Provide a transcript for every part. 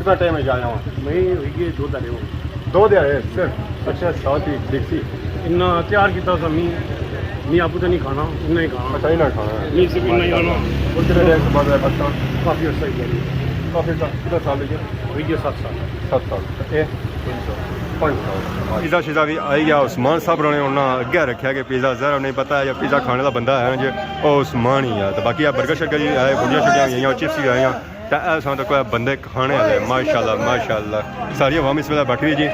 कितना टाइम है आया वहाँ? मैं ये 2 दिन हो 2 दिन है सिर्फ। अच्छा साथ ही डिक्सी इन्ना तैयार किया था मी आपू तो नहीं खाना इन्ना ही खाना। अच्छा ही ना खाना है। मी सिर्फ इन्ना ही खाना। और कितने टाइम से बाद है पाकिस्तान? काफ़ी अर्सा ही गया काफ़ी कितना साल लगे? हुई है 7 साल 7 साल। ए 5 साल। पिज़्ज़ा शिज़ा भी आई गया। उस्मान साहब ने उन्होंने अगे रखा कि पिज़्ज़ा ज़रा नहीं पता है या पिज़्ज़ा खाने का बंदा है जी वो उस्मान ही है। तो बाकी बर्गर शर्गर आए गुंडियाँ शुड़ियाँ हुई चिप्स भी आईया तो ऐसा तो कोई बंदे खाने वाले माशाल्लाह माशाल्लाह। सारी अवाम इस वेला बैठी हुई जी।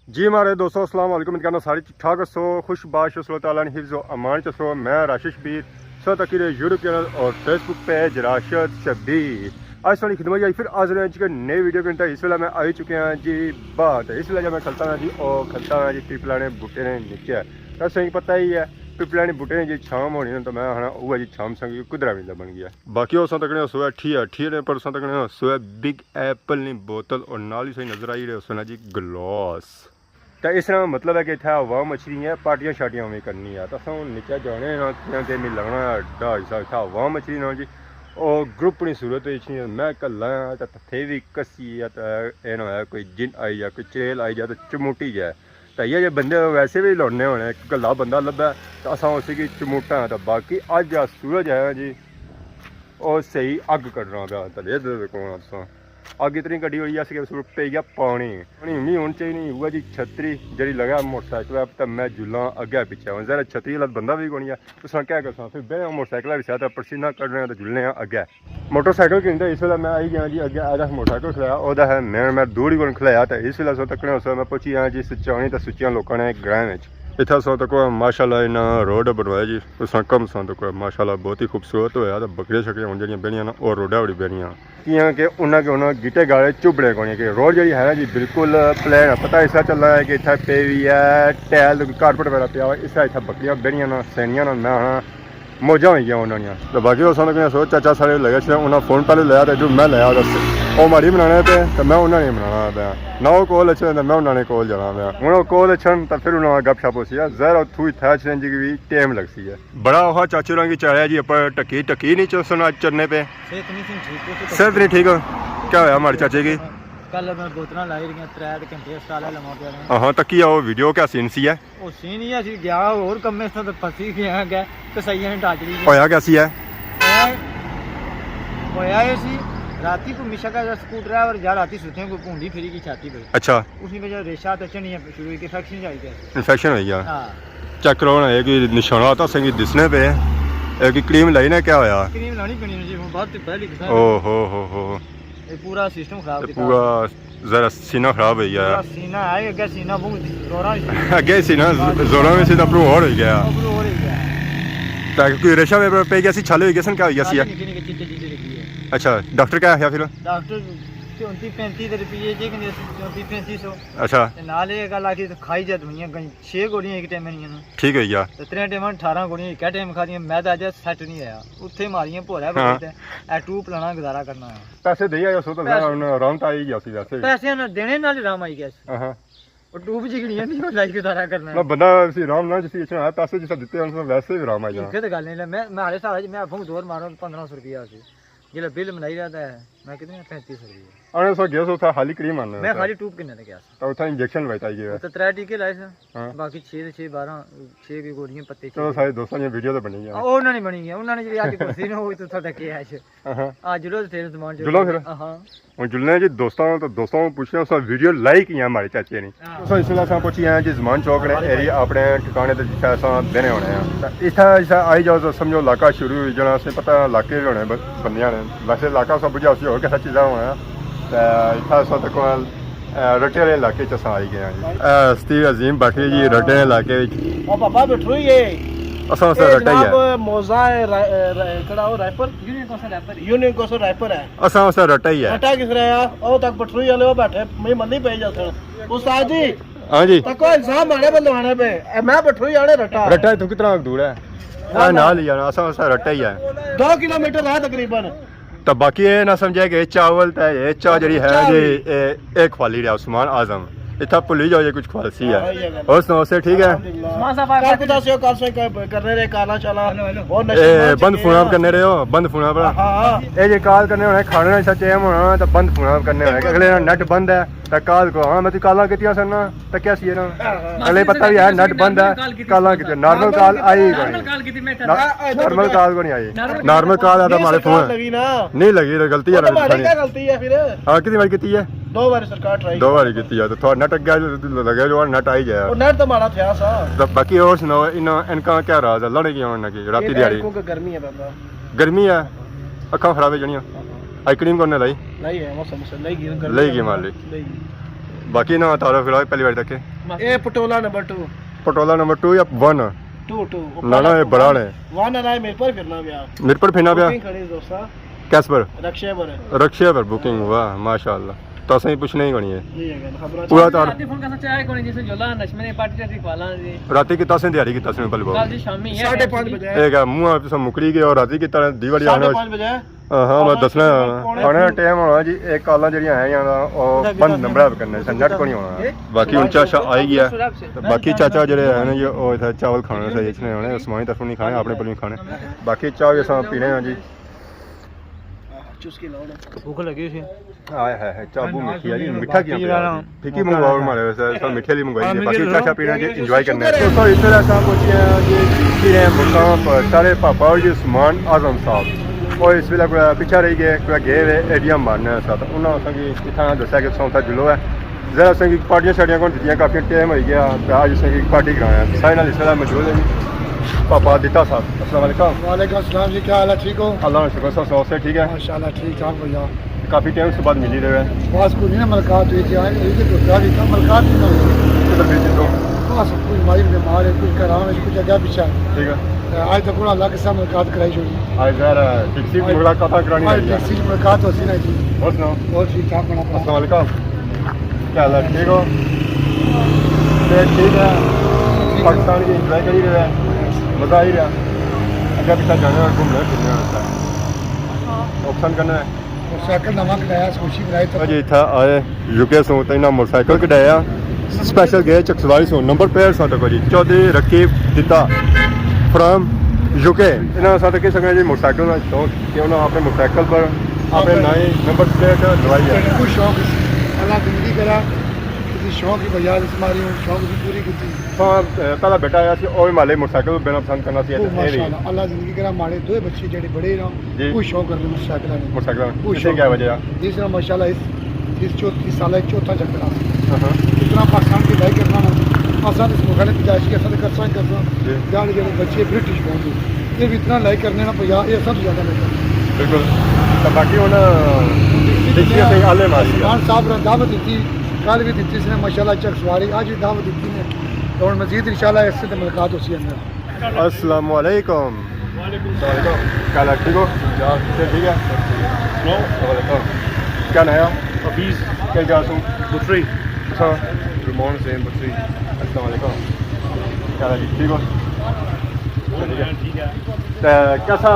जी हमारे दोस्तों अस्सलाम वालेकुम। कहना सारी ठीक ठाक सो खुशबाश अल्लाह ताला ने हिफ्ज़ व अमान च सो। मैं राशिद शबीर सो तक यूट्यूब चैनल और फेसबुक पेज राशिद शबीर आज थोड़ी खिदमत आई फिर आज रहे नई वीडियो के अंदर। इस वेला मैं आई चुके हैं जी बात इस वेला जब मैं खलता हूँ जी और खलता हूँ जी पिपलाने बूटे ने नीचे तो सही पता ही है पिपलाने बूटे ने जी छाम होनी है तो मैं हाँ वो जी छाम संग कुदरा भी बन गया। बाकी उस तक सोया ठीक है पर उस तक सोया बिग एप्पल नहीं बोतल और नाल ही सही नजर आई रहे उसने जी ग्लास। तो इस तरह मतलब है कि इतना हवा मछली है पार्टियां शार्टियां में करनी है तो असं नीचे जाने ना मैं लगना अड्डा इतना हवा मछली ना जी और ग्रुप नहीं सूरत मैं कला तो थे भी कसी है तो यह ना है कोई जिन आई जाए कोई चेल आई जाए तो चमूटी जाए तो ये बंदे वैसे भी लौटने होने कला बंदा लभा तो असा उसी की चमूटा तो बाकी अज सूरज है जी और सही अग कटना पाया तो कौन असा अग इतनी कड़ी हुई है पे गया पानी नहीं होनी चाहिए नहीं हुआ जी छतरी जी लगा मोटरसाइकिल तो मैं जुला अगे पिछे हूँ जरा छतरी वाला बंदा भी कौन है उसने क्या कर फिर बह मोटरसाइकिल भी साथ पसीना कटने तो जुलने अगे मोटरसाइकिल कहते इस वेला मैं आई गया जी अगे आया मोटरसाइकिल खिलाया वह है मैं दूर ही को खिलाया तो इस वेला सो तक उस मैं पहुंची आया जी सुचानी तो सुचिया लोगों ने ग्रां में इतना सौ तक माशाल्लाह इन्हें रोड बनवाया जी उस कम सौ तक माशाल्लाह बहुत ही खूबसूरत होया तो बकरियां शकरियां हूँ जी बनिया और रोडा बड़ी बनिया कि उन्होंने गिटे गाड़े चुभने को कि रोड जी है ना जी बिल्कुल प्लेन है पता ऐसा चल रहा है कि इतना पे भी है टैल कारपेट वगैरह पिया हुआ इस इतना बकरियां बनिया ना सैनिया ना मैं हाँ मौजा हुई उन्होंने तो बाकी उस सो चाचा सारे लगे उन्हें फोन पहले लिया तो जो मैं लिया वो माड़ी बनाने पे तो मैं उन्होंने बनाना पाया ना वो कोल अच्छे तो मैं उन्होंने कोल जाना पाया हूँ वो कोल अच्छन तो फिर उन्होंने गप शप होसी है जहर उतू था चलन जी भी टाइम लगती है बड़ा वह चाचू रंगी चाया जी पर टकी नहीं चुना चरने पे सेहत नहीं ठीक हो क्या होया हमारे चाचे की कल मैं बोतल लाई रही 3 घंटे अस्पताल लमा पे हाँ तकी आओ वीडियो क्या सीन सी है वो सीन ही असि गया और कम्मे से तो फसी गया गया कसाईया ने टाच ली होया क्या सी है होया सी राती को मिशा का स्कूल ड्राइवर जा राती सुते को भूंडी फिरी की छाती पे अच्छा उसने वजह रेशा तो चढ़नी शुरू हुई इन्फेक्शन जाई गया इन्फेक्शन हो गया हां चेक करवाना है कि निशान आता संगी दिसने पे एक क्रीम लाई ना क्या होया क्रीम लानी पड़ी जी बहुत पहले किसा ओ हो ये पूरा सिस्टम खराब किया पूरा जरा सीना खराब हो गया सीना है अगे सीना बहुत जोरा अगे सीना जोरा में सीधा प्रो हो गया ताकि कोई रेशा में पे गया सी छाले हो गया सन क्या हो गया सी अच्छा डॉक्टर क्या है फिर डॉक्टर 34-35 रुपये जे कि 34-3500 अच्छा नाल ये गल आखी तो खाई जा दुनिया 6 गोलियां एक टाइम नहीं ठीक है यार तो 3 टाइम 18 गोलियां एक टाइम खा दी मैं तो आज सेट नहीं आया उथे मारियां भोरा बैठे ए ट्यूब लाना गुजारा करना है पैसे दे आयो सो तो मैं आराम तो आई गया सी वैसे पैसे ना देने नाल आराम आई गया हां और ट्यूब जिगड़ियां नहीं लाई गुजारा करना है बंदा सी आराम ना जिस इतना पैसे जिस देते हैं वैसे भी आराम आ जाए फिर गल नहीं मैं हाले साल मैं फोन दौर मारो 1500 रुपया सी ये बिल बनाई रहता है मैं कितने 35 रुपये अरे सो गया था खाली क्रीम आना मैं खाली ट्यूब किन्ने लगे तो उथा इंजेक्शन बैठा गया तो 3 टीके लाए थे बाकी 6 से 6 12 6 की गोलियां पत्ते चलो सारे दोस्तों ने वीडियो तो बनी है ओ उन्होंने बनी है उन्होंने जी आके कुर्सी ने होई तो थोड़ा के है हां जुलो तेरे सामान जुलो फिर हां और जुलने जी दोस्तों को पूछना उस वीडियो लाइक किया हमारे चाचे ने तो इसलिए असा पहुंची हैं जी जमान चौक ने एरिया अपने ठिकाने ते जिथे असा देने होने हैं इतना आई जाओ तो समझो इलाका शुरू हो जाना से पता इलाके भी होने बंदियां ने वैसे इलाका सब बुझा उसी और कैसा चीज़ा होना इतना सो तक रटे वाले इलाके च आई गए हैं जी अजीम बाकी जी रटे इलाके पापा बैठो ये असा रटा ही है मोजा है कड़ा हो रैपर यूनियन कोसो रैपर है असा रटा ही है रटा किस रहा ओ तक पटरुई वाले वो बैठे मैं मंदी पे जाते उस्ताद जी हां जी तक एग्जाम आने बलवाने पे मैं पटरुई आने रटा तू कितना दूर है हां ना लिया असा रटा ही है 2 किलोमीटर है तकरीबन तो बाकी ये ना समझे कि चावल तो ये चा जी है जी एक खाली रहा उस्मान आजम इतना भुल ही जाओ ये कुछ खालसी है और सुनाओ से ठीक है बंद फोन आप करने रहे हो बंद फोन आप ये जे कॉल करने होने खाने सच एम होना तो बंद फोन आप करने होने अगले नेट बंद है तो कॉल को हाँ मैं तो कॉल की सन ना तो क्या सी ना अगले पता भी है नेट बंद है कॉल की नॉर्मल कॉल आई नॉर्मल कॉल को नहीं आई नॉर्मल कॉल आता हमारे फोन नहीं लगी तो गलती है हाँ कितनी बार की है 2 बार सरकार ट्राई 2 बार की है तो थोड़ा नेट अगे लगे जो नेट आई जाए और नेट तो मारा था सा तो बाकी और सुनाओ इनका क्या राज है लड़े की की राती दिहाड़ी गर्मी है बाबा गर्मी है अखा खराब है जनिया आइसक्रीम करने लाई नहीं है मौसम से लेगी मान ली बाकी ना तारा फिलहाल पहली बार तक ये पटोला नंबर 2 पटोला नंबर 2 या 1 2 ना ना ये बड़ा है 1 है मेरे पर फिरना भी मेरे पर फिरना भी खड़े दोस्ता कैस पर रक्षे पर बुकिंग हुआ माशाल्लाह तो सही पूछने ही गणी है पूरा तार फोन का सच्चा है कोनी जैसे जोला नशमे पार्टी राती वाला जी राती कितना से तैयारी कितना से पहले कल जी शामी है 5:30 बजे एक मुंह आप सब मुकरी गए और राती कितना दिवाली आने 5:30 बजे हाँ मैं दसना आने का टाइम होना जी एक कॉल जड़ियाँ है यहाँ और बंद नंबर करने नेट को नहीं होना बाकी उन चाचा आई गया तो बाकी चाचा जड़े है ना जी चावल खाने से इसने होने समानी तरफों नहीं खाने अपने पर नहीं खाने बाकी चाय जैसा पीने हैं जी भूख लगी थी आया है चाबू मीठी है जी मीठा क्या फीकी मंगवाओ हमारे वैसे सब मीठे लिए मंगवाई बाकी चाचा पीना जी एंजॉय करने दोस्तों इस तरह काम पहुंचे हैं जी मुकाम पर सारे पापा और जी उस्मान आजम साहब और इस वेले पिछा रही गए गए एटीएम मारने साथ उन्होंने इतना दसा कि सौथा जुलो है जरा असेंगी पार्टियां शार्टियां को दी काफ़ी टाइम हो गया अज असेंगी पार्टी कराया सारे नाल इस वेले मौजूद है जी पापा दिता साहब अस्सलाम वालेकुम वालेकुम अस्सलाम जी क्या हाल है ठीक हो अल्लाह का शुक्र सब से ठीक है माशाल्लाह ठीक ठाक भैया काफ़ी टाइम से बाद मिली रहे बस कोई नहीं मुलाकात हुई थी आज ये तो गाड़ी का मुलाकात नहीं हुई किधर भेज दो बस कुछ माइल में मारे कुछ कराम कुछ जगह पीछे ठीक है आज तक पूरा अल्लाह के साथ मुलाकात कराई छोड़ी आज जरा डिक्सी मुलाकात करानी है डिक्सी मुलाकात होती ना जी और सुनाओ बहुत ठीक ठाक बना अस्सलाम वालेकुम क्या हाल है ठीक हो ठीक है पाकिस्तान की एंजॉय कर ही रहे हैं मज़ा ही रहा अगर पिछला जाने और घूमने फिरने होता है ऑप्शन करना है मोटरसाइकिल नवा कटाया खुशी बनाई तो जी इतना आए यूके सो तो इन्हें मोटरसाइकिल कटाया स्पेशल गए चकसवारी सो नंबर प्लेयर सा तक जी चौधरी रकीब दिता फ्रॉम यूके इन्होंने साथ कह सकते जी मोटरसाइकिल का शौक कि उन्होंने अपने मोटरसाइकिल पर अपने नए नंबर प्लेट दवाई है कुछ शौक अल्लाह जिंदगी करा किसी शौक की बजाय इस मारी शौक की पूरी की पहला बेटा आया सी और माले मोटरसाइकिल बिना पसंद करना सी माशाल्लाह अल्लाह जिंदगी करा मारे दो बच्चे जेडे बड़े ना कोई शौक करते मोटरसाइकिल क्या वजह तीसरा माशाल्लाह इस 34 साल चौथा चक्कर इतना पाकिस्तान की बाइक करना ना आसान इस मुल्क में पैदाइश की असर करसा जान जो बच्चे ब्रिटिश होंगे ये भी इतना लाइक करने ना भैया ये सब ज़्यादा बिल्कुल तो बाकी आले मारी साहब ने दावत दी कल भी दी इसने माशाल्लाह चक सवारी आज भी दावत दी ने और मजीद इंशाल्लाह इससे तो मुलाकात होती है अंदर अस्सलाम वालेकुम क्या ठीक हो ठीक है क्या नया हफीज क्या जासूं बुसरी अच्छा रिमोन से बुसरी अस्सलाम वालेकुम क्या ठीक हो ठीक है कैसा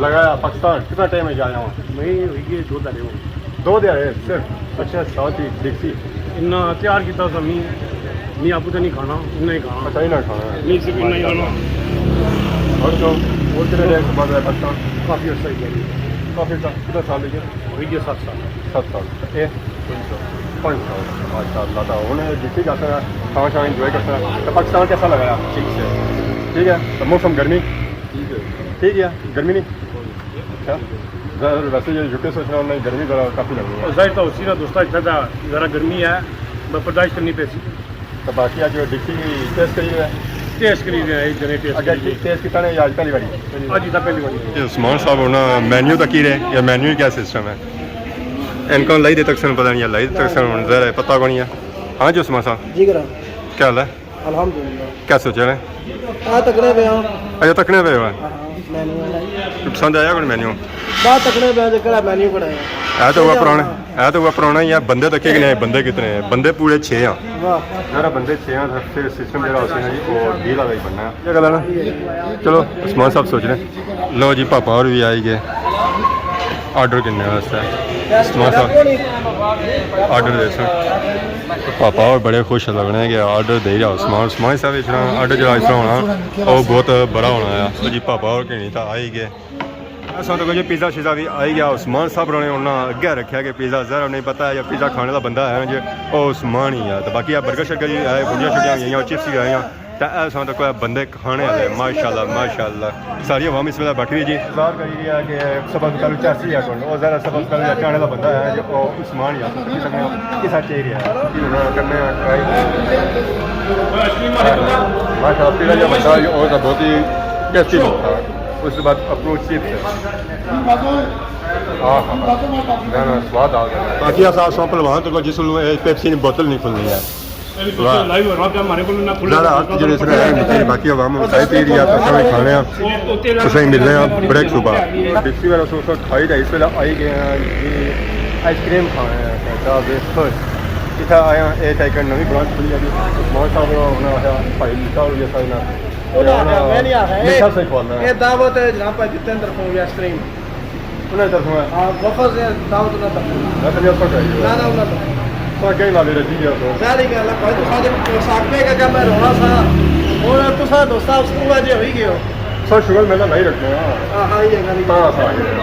लगाया पाकिस्तान कितना टाइम है जाया हूँ मैं ये 2 दिन हो 2 दिन सिर्फ अच्छा साथ ही डिक्सी इन्ना तैयार किया था मी आपू तो नहीं खाना इन्ना ही खाना अच्छा ही ना खाना नहीं सिर्फ इन्ना ही खाना और तो और कितने टाइम से बाद है पाकिस्तान काफ़ी अर्सा ही गया काफ़ी कितना साल लगे हो गया 7 साल 7 साल ये 5 साल माशाल्लाह तो उन्हें डिक्सी का खाना शाना इंजॉय करता है तो पाकिस्तान कैसा लगा ठीक है ठीक है तो मौसम गर्मी ठीक है गर्मी नहीं अच्छा वैसे ये यूके सोच रहा हूँ नहीं गर्मी ज़रा काफ़ी लग रही है जाहिर तो उसी ना दोस्ता इतना ज़रा गर्मी है मैं बर्दाश्त करनी पैसी तो बाकी आज डिक्सी टेस्ट करी है टेस्ट करी रहे हैं जने टेस्ट कितना है आज पहली बारी आज इतना पहली बारी उस्मान साहब होना मेन्यू तक ही रहे या मेन्यू क्या सिस्टम है इनका लाई दे तक पता नहीं है लाई दे तक ज़रा पता को नहीं है हाँ जी उस्मान साहब जी करा क्या हाल है अल्हम्दुलिल्लाह क्या सोचा है तकने पे अच्छा तकने पे हुआ पसंद आया कोई मेन्यू बात तकने पे जरा मेन्यू बनाया है तो हुआ पुराना ही है बंदे तक कि नहीं बंदे कितने हैं बंदे पूरे 6 हैं जरा बंदे 6 हैं फिर सिस्टम जरा होता है जी वो डील वाला ही बनना है क्या गल है ना चलो उस्मान साहब सोच रहे लो जी पापा और भी आई गए ऑर्डर करने वास्ते उस्मान साहब आर्डर दे सन पापा और बड़े खुश लगने कि आर्डर दे रहा उस्मान साहब इस तरह आर्डर जो इस तरह होना वो बहुत बड़ा होना है तो जी पापा और कहनी था आ ही गए ऐसा तो कोई पिज़्ज़ा शिज़ा भी आई गया उस्मान साहब ने उन्होंने अगे रखा कि पिज़्ज़ा ज़रा नहीं पता है या पिज़्ज़ा खाने का बंदा है जो वो उस्मान ही है तो बाकी बर्गर शर्गर जी आए बुढ़िया शुड़ियाँ गई चिप्स भी आए तो ऐसा तो कोई बंदे खाने वाले माशाल्लाह सारी आवाम इस वेला बैठी हुई जी इंतजार करी रही है कि सबक कल चासी है कौन वो ज़रा सबक कल खाने का बंदा है जो उस्मान ही है किस चाहिए करने माशा पिज़्ज़ा जो बंदा और बहुत ही टेस्टी होता है उसके बाद अप्रोच चिप्स हाँ स्वाद आ गया बाकी असा सौ पलवान तो जिस पेप्सी की बोतल नहीं खुलनी है बाकी आवाम चाय पी रही है तो खाने तुसें मिलने ब्रेक सुबह डिक्सी वाला सो खाई था इस वेला आई गए हैं जी आइसक्रीम खाने इतना आया एक एक नवी ब्रांच खुली है उस्मान साहब भाई लिखा हो गया सारे ये दावत है जहाँ पर जितने तरफों की आइसक्रीम उन्हें तरफों है वफर से दावत ना तरफों ना तो कहीं ला ले रही है तो सारी गल है भाई तुसा जब साकबे का मैं रोना सा और तुसा दोस्ता उसको आज हो ही गयो सर शुगर मेला नहीं रखने हां ये गल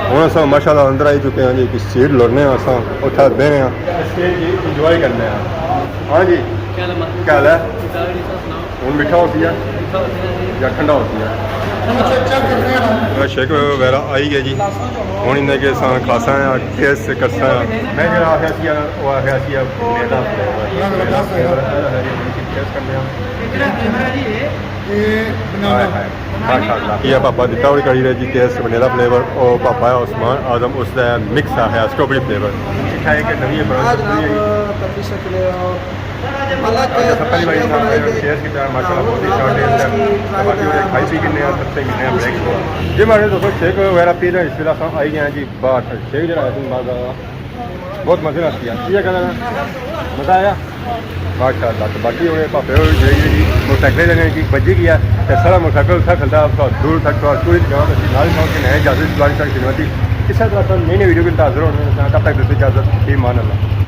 हुन असां माशाल्लाह अंदर आई चुके हैं जी कि सीट लड़ने असां उठा बेने स्टेज की एंजॉय करने हां जी क्या है हुन मीठा होती है या ठंडा होती है शेक वगैरह आई गया जी हूँ इन्हें के खासा है टेस्ट करसा मैं जो आखिया सी वो आखिया सी टेस्ट करने ये पापा दिता हुई करी रही जी टेस्ट वनीला फ्लेवर और पापा है उस्मान आजम उसका मिक्स है स्ट्रॉबेरी फ्लेवर है कि नवी जी मारे दोस्तों शेक वगैरह पी रहे इस वेला आई गए हैं जी बात शेक जो बहुत मजे आती है मज़ा आया माशाल्लाह तो बाकी उन्हें पापे जी मोटरसाइकिल लेने की बजी गया तो सारा मोटरसाइकिल उठा खलता दूर तक टूरिस्ट जगह नाल के नए इजाजत गुजारिश तक खिदमती इस तरह नई वीडियो की इंतजार होने तब तक इजाजत ईमान अल्लाह।